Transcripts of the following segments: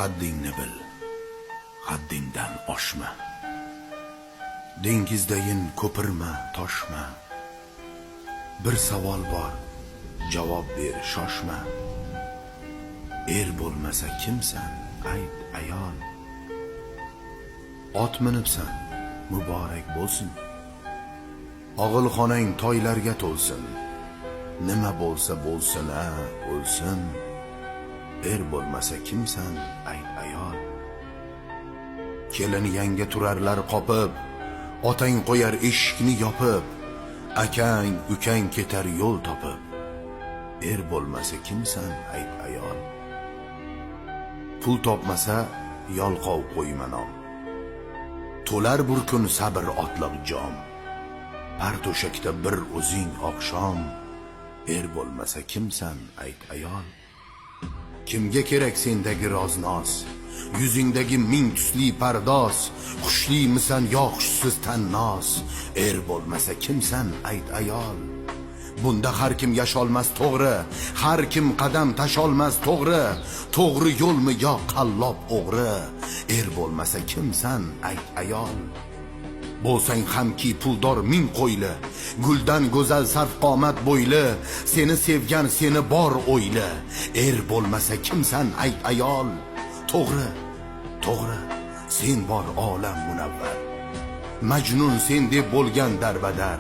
haddingni bil, haddingdan oshma. Dengizdayin ko'pirma, toshma. Bir savol bor, javob ber, shoshma. Er bo'lmasa kimsan, ayt ayol. Ot minibsan, muborak bo'lsin. Og'ilxonang toylarga to'lsin. Nima bo'lsa bo'lsin, o'lsin. Er bo'lmasa kimsan, ayt ayol. Kelin yanga turarlar qopib, otang qo'yar eshikni yopib, akang ukang ketar yo'l topib. Er bo'lmasa kimsan, ayt ayol. Pul topmasa yolqov qo'ymanom. To'lar bir kun sabr otliq jom. Par to'shakda bir o'zing oqshom. Er bo'lmasa kimsan, ayt ayol. Kimga kerak sendagi roznoz, yuzingdagi ming tusli pardoz, xushlimisan yo xushsiz tannoz. Er bo'lmasa kimsan, ayt ayol. Bunda har kim yasholmas to'g'ri, har kim qadam tasholmas to'g'ri. To'g'ri yo'lmi yo qallob o'g'ri. Er bo'lmasa kimsan, ayt ayol. Bo'lsang hamki puldor ming qo'yli, guldan go'zal sarvqomat bo'yli, seni sevgan seni bor o'yli. Er bo'lmasa kimsan, ayt ayol. To'g'ri, to'g'ri, sen bor olam munavvar. Majnun sen deb bo'lgan darbadar.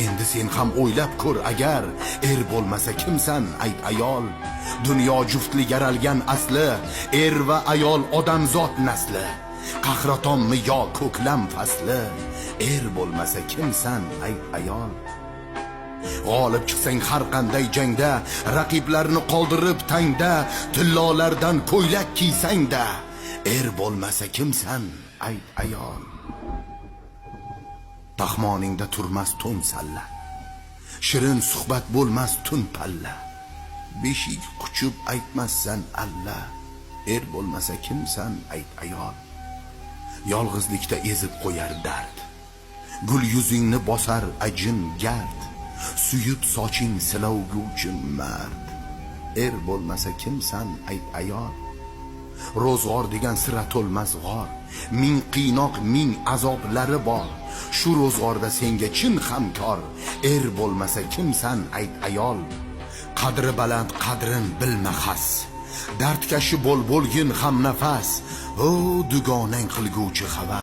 Endi sen ham o'ylab ko'r agar. Er bo'lmasa kimsan, ayt ayol. Dunyo juftli yaralgan asli, er va ayol odamzod nasli. Qahratonmi yo ko'klam fasli. Er bo'lmasa kimsan, ayt ayol. G'olib chiqsang har qanday jangda, raqiblarni qoldirib tangda, tillolardan ko'ylak kiysangda. Er bo'lmasa kimsan, ayt ayol. Taxmoningda turmas to'n salla, shirin suhbat bo'lmas tun palla. Beshik quchib aytmassan alla. Er bo'lmasa kimsan, ayt ayol. Yolg'izlikda ezib qo'yar dard, gul yuzingni bosar ajin gard. Suyib soching silovguvchi mard. Er bo'lmasa kimsan, ayt ayol. Ro'zg'or degan sira to'lmas g'or, ming qiynoq ming azoblari bor. Shu ro'zg'orda senga chin hamkor. Er bo'lmasa kimsan, ayt ayol. Qadri baland qadrin bilma xas, dardkashi bo'lgin ham nafas. O dugonang qilguvchi xabar.